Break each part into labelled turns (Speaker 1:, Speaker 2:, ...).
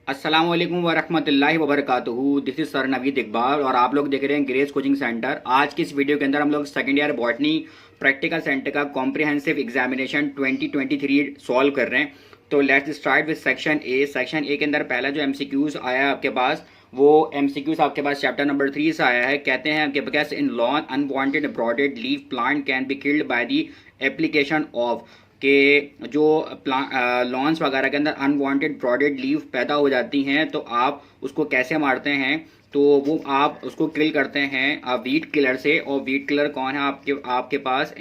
Speaker 1: अस्सलाम वालेकुम वरहमतुल्लाहि वबरकातुहू। This is sir Naveed Iqbal और आप लोग देख रहे हैं ग्रेस कोचिंग सेंटर। आज की इस वीडियो के अंदर हम लोग second year botany practical centre का कॉम्प्रिहेंसिव एग्जामिनेशन 2023 सॉल्व कर रहे हैं। तो let's start with section A. Section A के अंदर पहला जो एमसीक्यूज आया है आपके पास, वो एमसीक्यूज आपके पास चैप्टर नंबर 3 से आया है। कहते हैं आपके पास in lawn unwanted broad leaf plant can be killed by the application of के जो लॉन्स वगैरह के अंदर अनवांटेड ब्रॉडेड लीव पैदा हो जाती हैं, तो आप उसको कैसे मारते हैं? तो वो आप उसको किल करते हैं वीट किलर से। और वीट किलर कौन है आपके पास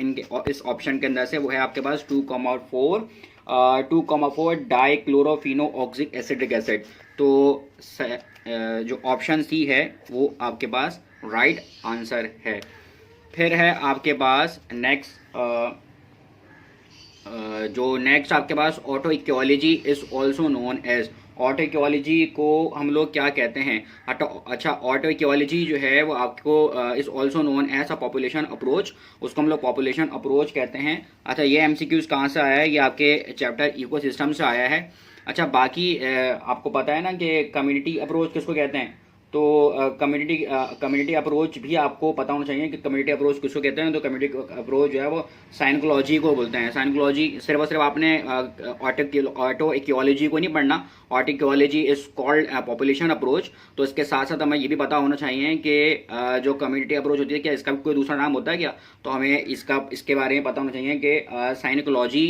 Speaker 1: इस ऑप्शन के अंदर से? वो है आपके पास 2,4 डाइक्लोरोफिनो ऑक्सिक एसिडिक एसिड। तो जो ऑप्शन सी है वो आपके पास राइट आंसर है। फिर है आपके पास जो नेक्स्ट आपके पास autecology is also known as. Autecology को हम लोग क्या कहते हैं? अच्छा, ऑटो इक्वालिटी जो है वो आपको is also known as a population approach, उसको हम लोग पॉपुलेशन अप्रोच कहते हैं। अच्छा, ये एमसीक्यूज कहाँ से आया है? ये आपके चैप्टर इकोसिस्टम से आया है। अच्छा, बाकी आपको पता है ना कि कम्युनिटी अप्रोच किसको कहते हैं? तो कम्युनिटी अप्रोच भी आपको पता होना चाहिए कि कम्युनिटी अप्रोच किसको कहते हैं। तो कम्युनिटी अप्रोच जो है वो साइकोलॉजी को बोलते हैं। साइकोलॉजी सिर्फ और सिर्फ आपने ऑटो इक्वालॉजी को नहीं पढ़ना। Autecology is called population approach. तो इसके साथ साथ हमें ये भी पता होना चाहिए कि जो कम्युनिटी अप्रोच होती है, क्या इसका कोई दूसरा नाम होता है क्या? तो हमें इसके बारे में पता होना चाहिए कि psychology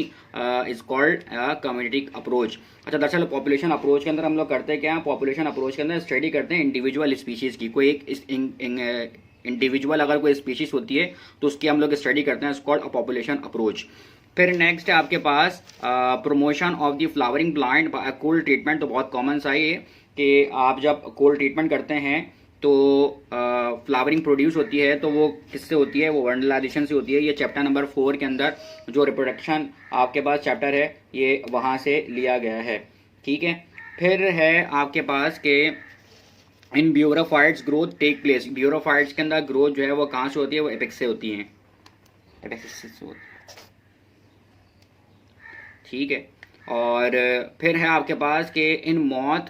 Speaker 1: is called community approach. अच्छा, दरअसल पॉपुलेशन अप्रोच के अंदर हम लोग करते क्या हैं? पॉपुलेशन अप्रोच के अंदर स्टडी करते हैं इंडिविजुअल स्पीशीज़ की। कोई एक इंडिविजुअल अगर कोई स्पीशीज़ होती है तो उसकी हम लोग स्टडी करते हैं, कॉल्ड अ पॉपुलेशन अप्रोच। फिर नेक्स्ट है आपके पास promotion of the flowering plant by cold treatment. तो बहुत कॉमन सा है कि आप जब कोल्ड ट्रीटमेंट करते हैं तो फ्लावरिंग प्रोड्यूस होती है, तो वो किससे होती है? वो वर्नलाइजेशन से होती है। ये चैप्टर नंबर 4 के अंदर जो रिप्रोडक्शन आपके पास चैप्टर है, ये वहाँ से लिया गया है। ठीक है। फिर है आपके पास के इन ब्यूरोफाइट्स ग्रोथ टेक प्लेस। ब्यूरोफाइट्स के अंदर ग्रोथ जो है वो कहाँ से होती है? वो एपेक्स से होती है। एपेक्स से होती है। ठीक है। और फिर है आपके पास के in moth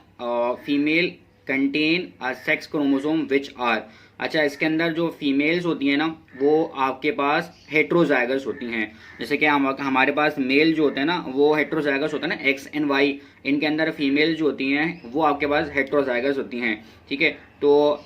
Speaker 1: female contain sex chromosome which are. अच्छा, इसके अंदर जो फीमेल्स होती हैं ना, वो आपके पास हेट्रोजाइगस होती हैं। जैसे कि हमारे पास मेल जो होते हैं ना, वो हेट्रोजाइगस होता है ना, एक्स एंड वाई। इनके अंदर फीमेल जो होती हैं वो आपके पास हेट्रोजाइगस होती हैं। ठीक है। तो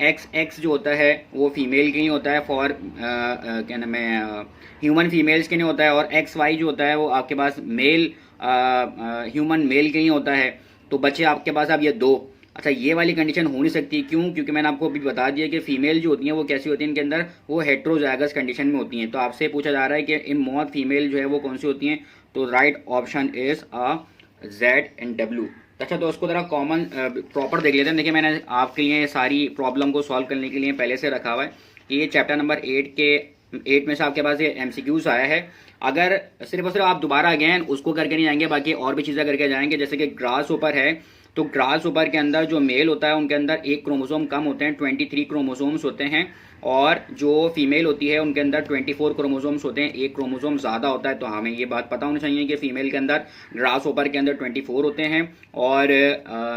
Speaker 1: एक्स जो होता है वो फीमेल के लिए होता है, फॉर क्या नाम है, ह्यूमन फीमेल्स के लिए होता है। और एक्स वाई जो होता है वो आपके पास मेल ह्यूमन मेल के लिए होता है। तो बच्चे आपके पास अब ये दो। अच्छा, ये वाली कंडीशन हो नहीं सकती। क्यों? क्योंकि मैंने आपको अभी बता दिया कि फीमेल जो होती हैं वो कैसी होती हैं, इनके अंदर वो हेट्रोजाइगस कंडीशन में होती हैं। तो आपसे पूछा जा रहा है कि इन मॉथ फीमेल जो है वो कौन सी होती हैं? तो right option is Z and W. अच्छा, तो उसको ज़रा कॉमन प्रॉपर देख लेते हैं। देखिए, मैंने आपके लिए सारी प्रॉब्लम को सॉल्व करने के लिए पहले से रखा हुआ है कि ये चैप्टर नंबर 8 में से आपके पास ये एमसीक्यूज आया है। अगर सिर्फ और सिर्फ आप दोबारा अगेन उसको करके नहीं जाएंगे, बाकी और भी चीज़ें करके जाएंगे। जैसे कि ग्रास ऊपर है, तो ग्रास ऊपर के अंदर जो मेल होता है उनके अंदर एक क्रोमोसोम कम होते हैं, 23 क्रोमोसोम्स होते हैं। और जो फीमेल होती है उनके अंदर 24 क्रोमोसोम्स होते हैं, एक क्रोमोसोम ज़्यादा होता है। तो हमें ये बात पता होनी चाहिए कि फीमेल के अंदर ग्रास ऊपर के अंदर 24 होते हैं और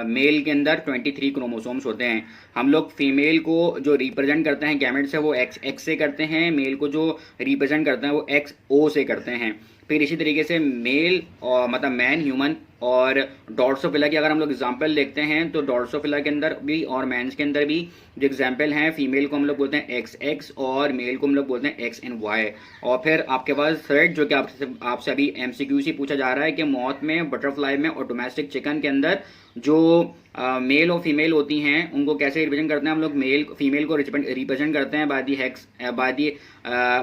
Speaker 1: मेल के अंदर 23 क्रोमोसोम्स होते हैं। हम लोग फीमेल को जो रिप्रेजेंट करते हैं गैमेट से, वो एक्स से करते हैं। मेल को जो रिप्रेजेंट करते हैं वो XO से करते हैं। फिर इसी तरीके से मेल और मतलब मैन ह्यूमन और डॉर्सोफिला की अगर हम लोग एग्जाम्पल देखते हैं, तो डॉर्सोफिला के अंदर भी और मैंस के अंदर भी जो एग्जाम्पल हैं, फीमेल को हम लोग बोलते हैं XX और मेल को हम लोग बोलते हैं X and Y। और फिर आपके पास थर्ड, जो कि आपसे अभी एमसीक्यू से पूछा जा रहा है कि मॉथ में, बटरफ्लाई में और डोमेस्टिक चिकन के अंदर जो मेल और फीमेल होती हैं उनको कैसे रिप्रेजेंट करते हैं? हम लोग फीमेल को रिप्रेजेंट करते हैं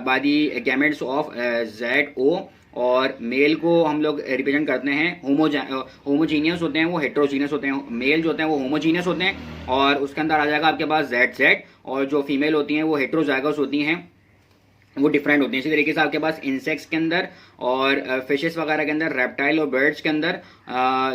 Speaker 1: by the gametes of ZO। और मेल को हम लोग रिप्रेजेंट करते हैं होमोजीनियस होते हैं, वो हेट्रोजीनियस होते हैं। मेल जो होते हैं वो होमोजीनियस होते हैं और उसके अंदर आ जाएगा आपके पास ZZ। और जो फीमेल होती हैं वो हेट्रोजाइगस होती हैं, वो डिफरेंट होती हैं। इसी तरीके से आपके पास इंसेक्ट्स के अंदर और फिशेस वगैरह के अंदर, रेप्टाइल और बर्ड्स के अंदर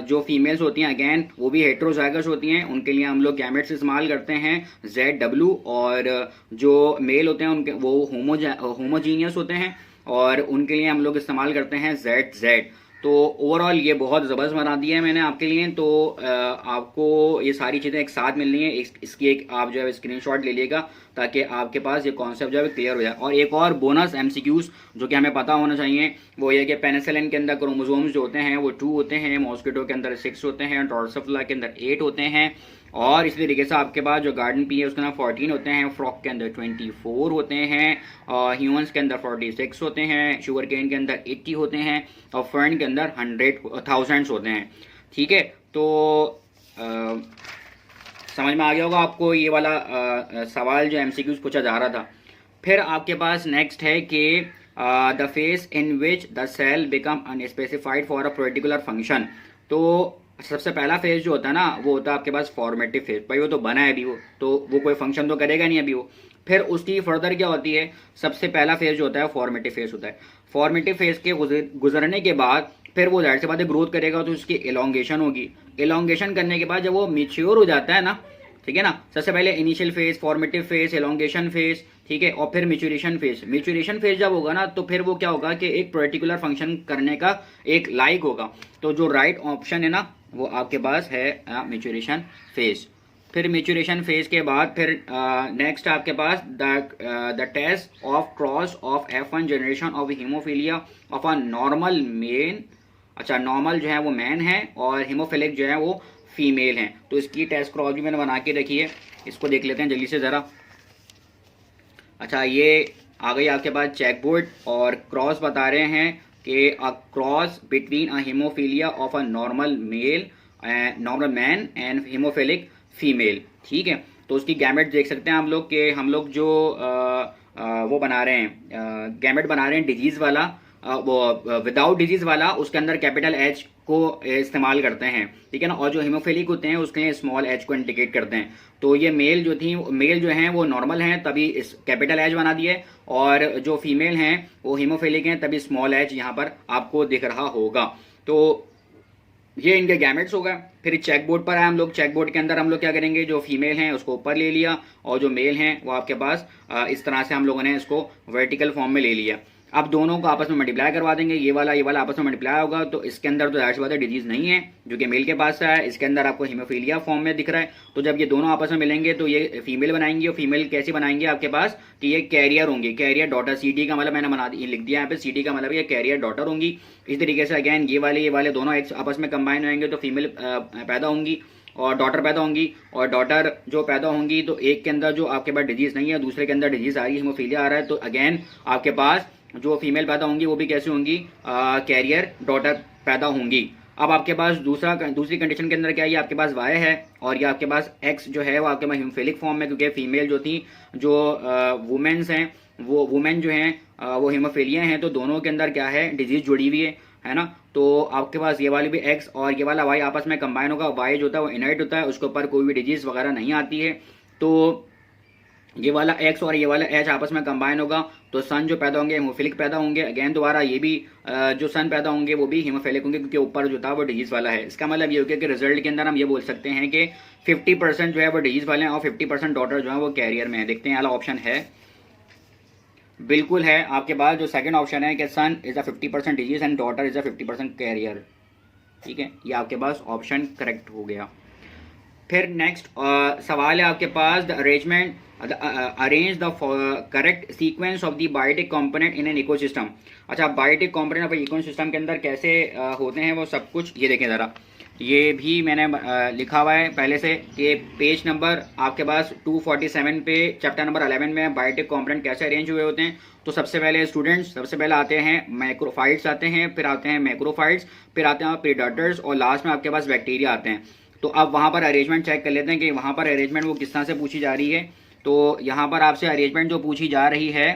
Speaker 1: जो फीमेल्स होती हैं अगेन वो भी हेट्रोजाइगस होती हैं। उनके लिए हम लोग गैमेट्स इस्तेमाल करते हैं ZW। और जो मेल होते हैं उनके वो होमोजीनियस होते हैं और उनके लिए हम लोग इस्तेमाल करते हैं ZZ। तो ओवरऑल ये बहुत ज़बरदस्त बना दिया है मैंने आपके लिए। तो आपको ये सारी चीज़ें एक साथ मिल रही हैं, इसकी एक आप जो है स्क्रीनशॉट ले लीजिएगा ताकि आपके पास ये कॉन्सेप्ट जो है क्लियर हो जाए। और एक और बोनस एमसीक्यूज जो कि हमें पता होना चाहिए वो ये कि पेनिसिलिन के अंदर क्रोमोसोम्स जो होते हैं वो 2 होते हैं, मॉस्किटो के अंदर 6 होते हैं, ड्रोसोफिला के अंदर 8 होते हैं, और इसी तरीके से आपके पास जो गार्डन पी है उसके अंदर 14 होते हैं, फ्रॉक के अंदर 24 होते हैं, और ह्यूमंस के अंदर 46 होते हैं, शुगर केन के अंदर 80 होते हैं, और फर्न के अंदर 100,000 होते हैं। ठीक है, तो समझ में आ गया होगा आपको ये वाला सवाल जो एमसीक्यूज पूछा जा रहा था। फिर आपके पास नेक्स्ट है कि the phase in which the cell become unspecified for a particular function. तो सबसे पहला फेज जो होता है ना वो होता है आपके पास फॉर्मेटिव फेज। भाई वो तो बना है अभी, वो कोई फंक्शन तो करेगा नहीं अभी वो। फिर उसकी फर्दर क्या होती है, सबसे पहला फेज जो होता है फॉर्मेटिव फेज होता है। फॉर्मेटिव फेज के गुजरने के बाद फिर वो जाहिर सी बात है ग्रोथ करेगा, तो उसकी एलोंगेशन होगी। एलोंगेशन करने के बाद जब वो मेच्योर हो जाता है ना, ठीक है ना, सबसे पहले initial phase, formative phase, elongation phase, ठीक है, और फिर मेच्योरेशन फेज। मेच्योरेशन फेज जब होगा ना तो फिर वो क्या होगा कि एक पर्टिकुलर फंक्शन करने का एक लायक होगा। तो जो राइट ऑप्शन है ना वो आपके पास है मेच्योरेशन फेज। फिर मेच्योरेशन फेज के बाद फिर नेक्स्ट आपके पास the test of cross of F1 generation of haemophilia of a normal men. अच्छा, नॉर्मल जो है वो मैन है और हीमोफिलिक जो है वो फीमेल हैं। तो इसकी टेस्ट क्रॉस भी मैंने बना के रखी है, इसको देख लेते हैं जल्दी से ज़रा। अच्छा, ये आ गई आपके पास चेक बोर्ड, और क्रॉस बता रहे हैं कि a cross between a haemophilia of a normal man and haemophilic female. ठीक है, तो उसकी गैमेट देख सकते हैं हम लोग कि हम लोग जो वो बना रहे हैं, गैमेट बना रहे हैं डिजीज़ वाला, वो विदाउट डिजीज़ वाला, उसके अंदर कैपिटल एच को इस्तेमाल करते हैं, ठीक है ना, और जो हीमोफिलिक होते हैं उसके लिए स्मॉल एच को इंडिकेट करते हैं। तो ये मेल जो हैं वो नॉर्मल हैं तभी इस कैपिटल एच बना दिए, और जो फीमेल हैं वो हीमोफिलिक हैं तभी स्मॉल एच यहाँ पर आपको दिख रहा होगा। तो ये इनके गैमेट्स हो गए। फिर चेक बोर्ड पर आए हम लोग। चेक बोर्ड के अंदर हम लोग क्या करेंगे, जो फीमेल हैं उसको ऊपर ले लिया, और जो मेल हैं वो आपके पास इस तरह से हम लोगों ने इसको वर्टिकल फॉर्म में ले लिया। अब दोनों को आपस में मल्टीप्लाई करवा देंगे, ये वाला आपस में मल्टीप्लाई होगा, तो इसके अंदर तो जाहिर सी बात है डिजीज नहीं है जो कि मेल के पास है, इसके अंदर आपको हीमोफीलिया फॉर्म में दिख रहा है। तो जब ये दोनों आपस में मिलेंगे तो ये फीमेल बनाएंगे, और फीमेल कैसे बनाएंगे आपके पास कि ये कैरियर होंगी, कैरियर डॉटर। CD का मतलब मैंने लिख दिया यहाँ पे, CD का मतलब ये कैरियर डॉटर होंगी। इस तरीके से अगेन ये वाले दोनों एक आपस में कंबाइन होंगे तो फीमेल पैदा होंगी और डॉटर पैदा होंगी, और डॉटर जो पैदा होंगी तो एक के अंदर जो आपके पास डिजीज नहीं है, दूसरे के अंदर डिजीज आ रही है, हीमोफीलिया आ रहा है, तो अगेन आपके पास जो फीमेल पैदा होंगी वो भी कैसे होंगी, कैरियर डॉटर पैदा होंगी। अब आपके पास दूसरी कंडीशन के अंदर क्या है, ये आपके पास Y है, और ये आपके पास X जो है वो आपके पास हीमोफिलिक फॉर्म में, क्योंकि फीमेल जो थी, जो वुमेन्स हैं, वो वुमेन जो हैं वो हीमोफिलिया हैं, तो दोनों के अंदर क्या है, डिजीज जुड़ी हुई है ना। तो आपके पास ये वाली भी X और ये वाला Y आपस में कंबाइन होगा। Y जो होता है वो इनर्ट होता है, उसके ऊपर कोई भी डिजीज वगैरह नहीं आती है। तो ये वाला X और ये वाला H आपस में कंबाइन होगा, तो सन जो पैदा होंगे हीमोफिलिक पैदा होंगे। अगेन दोबारा ये भी जो सन पैदा होंगे वो भी हीमोफिलिक होंगे, क्योंकि ऊपर जो था वो डिजीज वाला है। इसका मतलब ये हो गया कि रिजल्ट के अंदर हम ये बोल सकते हैं कि 50% जो है वो डिजीज वाले हैं और 50% डॉटर जो है वो कैरियर में है। देखते हैं वाला ऑप्शन है, बिल्कुल है आपके पास। जो सेकंड ऑप्शन है कि son is a 50% disease and daughter is a 50% carrier, ठीक है, ये आपके पास ऑप्शन करेक्ट हो गया। फिर नेक्स्ट सवाल है आपके पास, the arrangement arrange the correct sequence of the biotic component in an ecosystem. अच्छा, बायोटिक कंपोनेंट ऑफ इकोसिस्टम के अंदर कैसे होते हैं वो सब कुछ, ये देखें ज़रा। ये भी मैंने लिखा हुआ है पहले से कि पेज नंबर आपके पास 247 पे चैप्टर नंबर 11 में बायोटिक कंपोनेंट कैसे अरेंज हुए होते हैं। तो सबसे पहले स्टूडेंट्स, सबसे पहले आते हैं मैक्रोफाइट्स आते हैं, फिर आते हैं मैक्रोफाइट्स, फिर आते हैं प्रीडेटर्स, और लास्ट में आपके पास बैक्टीरिया आते हैं। तो अब वहाँ पर अरेंजमेंट चेक कर लेते हैं कि वहाँ पर अरेंजमेंट वो किस तरह से पूछी जा रही है। तो यहाँ पर आपसे अरेंजमेंट जो पूछी जा रही है,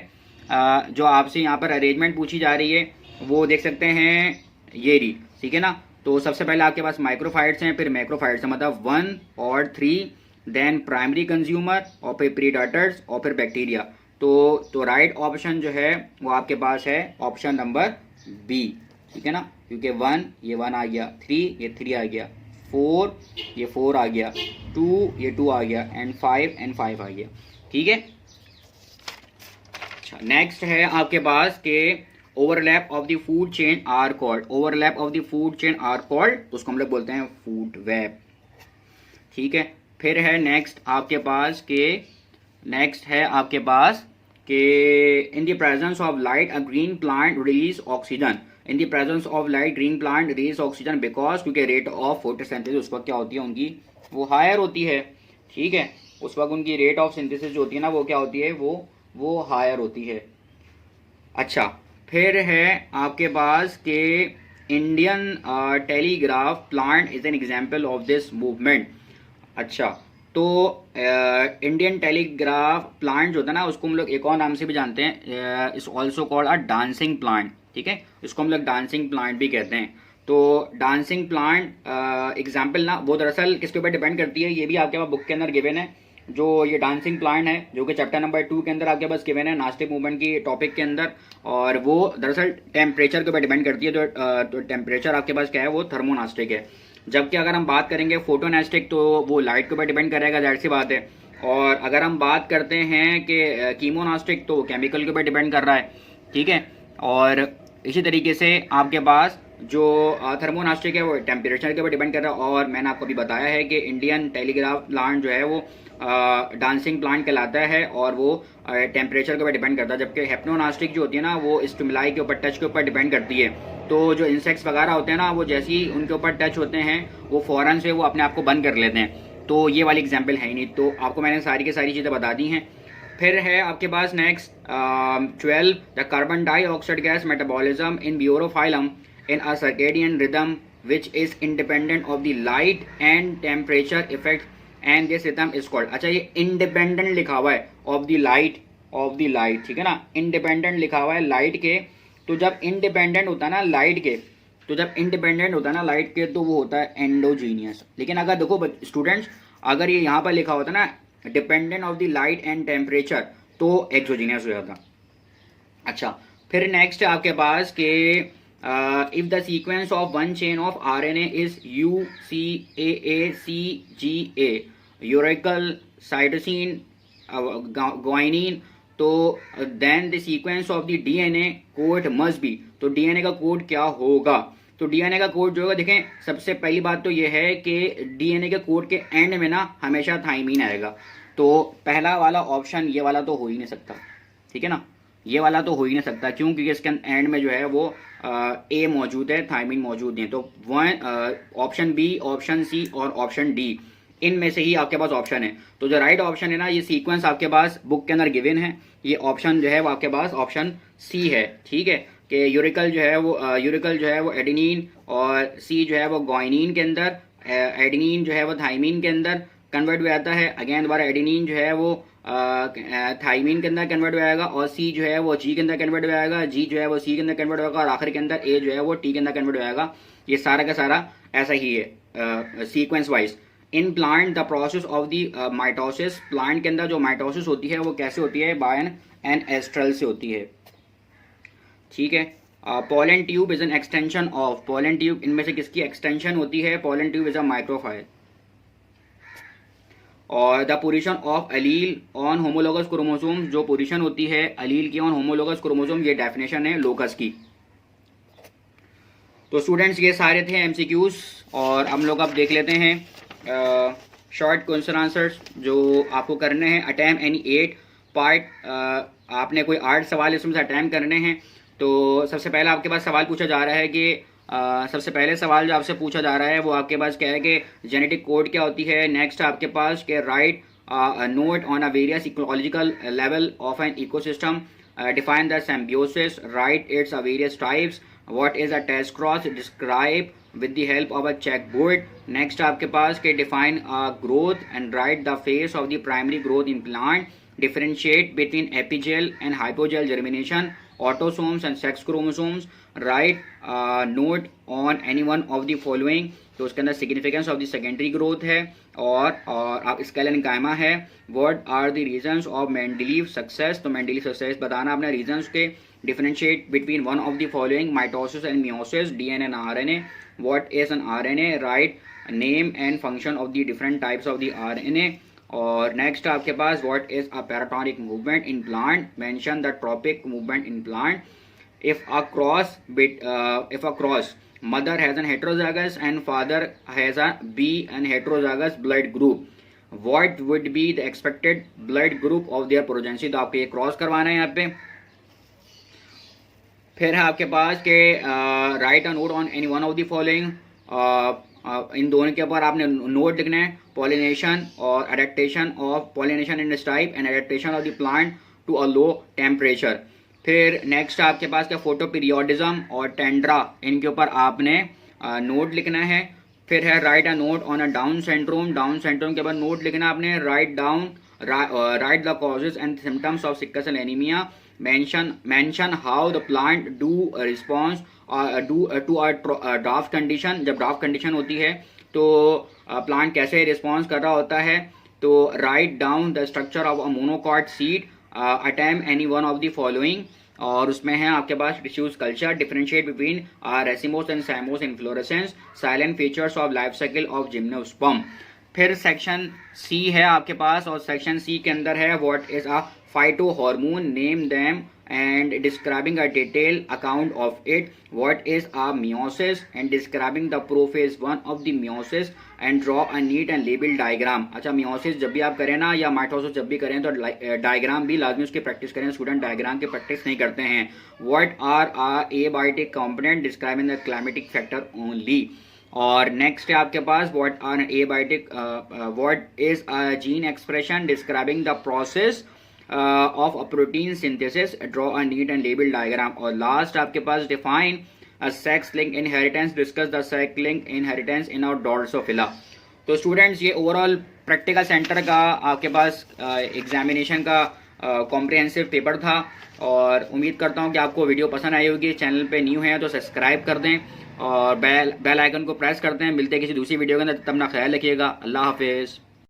Speaker 1: जो आपसे यहाँ पर अरेंजमेंट पूछी जा रही है वो देख सकते हैं ये रही, ठीक है ना। तो सबसे पहले आपके पास माइक्रोफाइट्स हैं, फिर मैक्रोफाइट्स हैं, मतलब 1 और 3, देन प्राइमरी कंज्यूमर, और फिर प्रीडेटर्स, और फिर बैक्टीरिया। तो राइट ऑप्शन जो है वो आपके पास है ऑप्शन नंबर बी, ठीक है ना, क्योंकि 1 ये 1 आ गया, 3 ये 3 आ गया, 4 ये 4 आ गया, 2 ये 2 आ गया, एंड 5 आ गया, ठीक है। अच्छा, नेक्स्ट है आपके पास के overlap of the food chain are called, overlap of the food chain are called, उसको हम लोग बोलते हैं फूड वेब। ठीक है, फिर है नेक्स्ट आपके पास के in the presence of light a green plant release oxygen, in the presence of light green plant release oxygen because, क्योंकि रेट ऑफ फोटोसिंथेसिस उस वक्त क्या होती है उनकी, वो हायर होती है। ठीक है, उस वक्त उनकी रेट ऑफ सिंथेसिस जो होती है ना वो क्या होती है, वो हायर होती है। अच्छा, फिर है आपके पास के Indian telegraph plant is an example of this movement. अच्छा, तो इंडियन टेलीग्राफ प्लांट जो होता है ना उसको हम लोग एक और नाम से भी जानते हैं, इस also called a dancing plant. ठीक है, इसको हम लोग डांसिंग प्लांट भी कहते हैं। तो डांसिंग प्लांट एग्जाम्पल ना वो दरअसल किसके ऊपर डिपेंड करती है, ये भी आपके पास बुक के अंदर गिवन है। जो ये डांसिंग प्लांट है जो कि चैप्टर नंबर 2 के अंदर आपके पास गिवन है नास्टिक मूवमेंट की टॉपिक के अंदर, और वो दरअसल टेम्परेचर के ऊपर डिपेंड करती है। तो टेम्परेचर आपके पास क्या है, वो थर्मोनास्टिक है। जबकि अगर हम बात करेंगे फोटोनास्टिक तो वो लाइट के ऊपर डिपेंड करेगा, जाहिर सी बात है। और अगर हम बात करते हैं कि कीमोनास्टिक तो केमिकल के ऊपर डिपेंड कर रहा है। ठीक है, और इसी तरीके से आपके पास जो थर्मोनास्टिक है वो टेम्परेचर के ऊपर डिपेंड कर रहा है। और मैंने आपको अभी बताया है कि इंडियन टेलीग्राफ प्लांट जो है वो डांसिंग प्लांट कहलाता है और वो टेम्परेचर के ऊपर डिपेंड करता है। जबकि हेप्नोनास्टिक जो होती है ना वो स्टिमुलाई के ऊपर, टच के ऊपर डिपेंड करती है। तो जो इंसेक्ट्स वगैरह होते हैं ना वो जैसे ही उनके ऊपर टच होते हैं वो फ़ौरन से वो अपने आप को बंद कर लेते हैं। तो ये वाली एग्जाम्पल है ही नहीं, तो आपको मैंने सारी की सारी चीज़ें बता दी हैं। फिर है आपके पास next 12 the carbon dioxide gas metabolism in bryophyllum in a circadian rhythm which is independent of the light and temperature effect and this rhythm is called. अच्छा, ये इंडिपेंडेंट लिखा हुआ है ऑफ द लाइट, ठीक है ना, इंडिपेंडेंट लिखा हुआ है लाइट के। तो जब इंडिपेंडेंट होता है ना लाइट के, तो वो होता है एंडोजीनियस। लेकिन अगर देखो स्टूडेंट्स, अगर ये यहाँ पर लिखा होता ना dependent of the light and temperature तो एक्सोजीनियस हो जाता। अच्छा, फिर नेक्स्ट आपके पास के if the sequence of one chain of RNA is UCAACGA uracil cytosine guanine, तो then the sequence of the DNA code must be. तो डीएनए का कोड क्या होगा, तो डीएनए का कोड जो होगा, देखें सबसे पहली बात तो ये है कि डीएनए के कोड के एंड में ना हमेशा थाइमीन आएगा। तो पहला वाला ऑप्शन ये वाला तो हो ही नहीं सकता। ठीक है ना, ये वाला तो हो ही नहीं सकता, क्यों, क्योंकि इसके एंड में जो है वो ए मौजूद है, थाइमीन मौजूद नहीं है। तो ऑप्शन बी, ऑप्शन सी और ऑप्शन डी, इनमें से ही आपके पास ऑप्शन है। तो जो राइट ऑप्शन है ना, ये सीक्वेंस आपके पास बुक के अंदर गिवन है, ये ऑप्शन जो है वो आपके पास ऑप्शन सी है। ठीक है, कि यूरिकल जो है वो एडेनिन और सी जो है वो ग्वाइनिन के अंदर, एडेनिन जो है वो थाइमीन के अंदर कन्वर्ट हो जाता है। अगेन दोबारा एडेनिन जो है वो थाइमीन के अंदर कन्वर्ट हो जाएगा और सी जो है वो जी के अंदर कन्वर्ट हो जाएगा, जी जो है वो सी के अंदर कन्वर्ट होगा और आखिर के अंदर ए जो है वो टी के अंदर कन्वर्ट हो जाएगा। ये सारा का सारा ऐसा ही है sequence wise. In plant the process of the mitosis, plant के अंदर जो माइटोसिस होती है वो कैसे होती है, बाय एन एस्ट्रल से होती है। ठीक है, pollen tube is an extension of, pollen tube इनमें से किसकी एक्सटेंशन होती है, pollen tube is a microphyll. और the position of allele on homologous chromosome, जो पोजीशन होती है अलील की ऑन होमोलोगस क्रोमोसोम, ये डेफिनेशन है लोकस की। तो स्टूडेंट्स ये सारे थे एमसीक्यूज, और हम लोग अब देख लेते हैं शॉर्ट क्वेश्चन आंसर्स जो आपको करने हैं। अटैम्प्ट एनी 8 पार्ट, आपने कोई 8 सवाल इसमें से अटैम्प्ट करने हैं। तो सबसे पहला आपके पास सवाल पूछा जा रहा है कि सबसे पहले सवाल जो आपसे पूछा जा रहा है वो आपके पास क्या है कि जेनेटिक कोड क्या होती है। नेक्स्ट आपके पास के write note on a various ecological level of an ecosystem, define the symbiosis, write its a various types, what is a test cross, describe with the help of a check board. Next आपके पास के define growth and write the phase of the primary growth in plant, differentiate between epigel and hypogel germination, autosomes and sex chromosomes, write note on any one of the following। तो उसके अंदर significance of the secondary growth है और आप sclerenchyma है। What are the reasons of Mendeleev success, तो Mendeleev success बताना अपने रीजंस के। Differentiate between one of the following mitosis and meiosis, DNA and RNA. What is an RNA, write name and function of the different types of the RNA. और next आपके पास what is a paratonic movement in plant, mention the tropic movement in plant. if a cross mother has an heterozygous and father has a B and heterozygous blood group, what would be the expected blood group of their progeny? तो आपको ये cross करवाना है यहाँ पे। फिर है आपके पास के write a note on any one of the following, इन दोनों के ऊपर आपने नोट लिखना है, पॉलिनेशन और adaptation of pollination in this type and adaptation of the plant to a low temperature. फिर नेक्स्ट आपके पास क्या फोटो पीरियोडिज्म और टेंड्रा, इनके ऊपर आपने नोट लिखना है। फिर है write a note on a down syndrome, down syndrome के बाद नोट लिखना आपने, write the causes and symptoms of sickle cell anaemia, mention how the plant do response do to a drought condition, जब drought condition होती है तो plant कैसे response कर रहा होता है। तो write down the structure of a monocot seed, attempt any one of the following, और उसमें है आपके पास diffuse culture, differentiate between racemose and cymose inflorescence, silent features of life cycle of gymnosperm. फिर सेक्शन सी है आपके पास, और सेक्शन सी के अंदर है what is a phyto hormone, name them and describing a detailed account of it, what is a meiosis and describing the prophase 1 of the meiosis and draw a neat and label diagram। अच्छा, meiosis जब भी आप करें ना या mitosis जब भी करें तो डायग्राम भी लाजमी उसकी प्रैक्टिस करें, स्टूडेंट डायग्राम की प्रैक्टिस नहीं करते हैं। what are a abiotic component describing the climatic factor only। और नेक्स्ट है आपके पास what are abiotic what is a gene expression describing the process of a protein synthesis, draw a neat and label diagram। और last आपके पास define a sex linked inheritance, discuss the sex linked inheritance in our Drosophila। तो students ये overall practical centre का आपके पास examination का comprehensive paper था, और उम्मीद करता हूँ कि आपको वीडियो पसंद आई होगी। चैनल पे न्यू है तो सब्सक्राइब कर दें और बेल आइकन को प्रेस करते हैं। मिलते हैं किसी दूसरी वीडियो के अंदर, तब ना ख्याल रखिएगा। अल्लाह हाफिज़।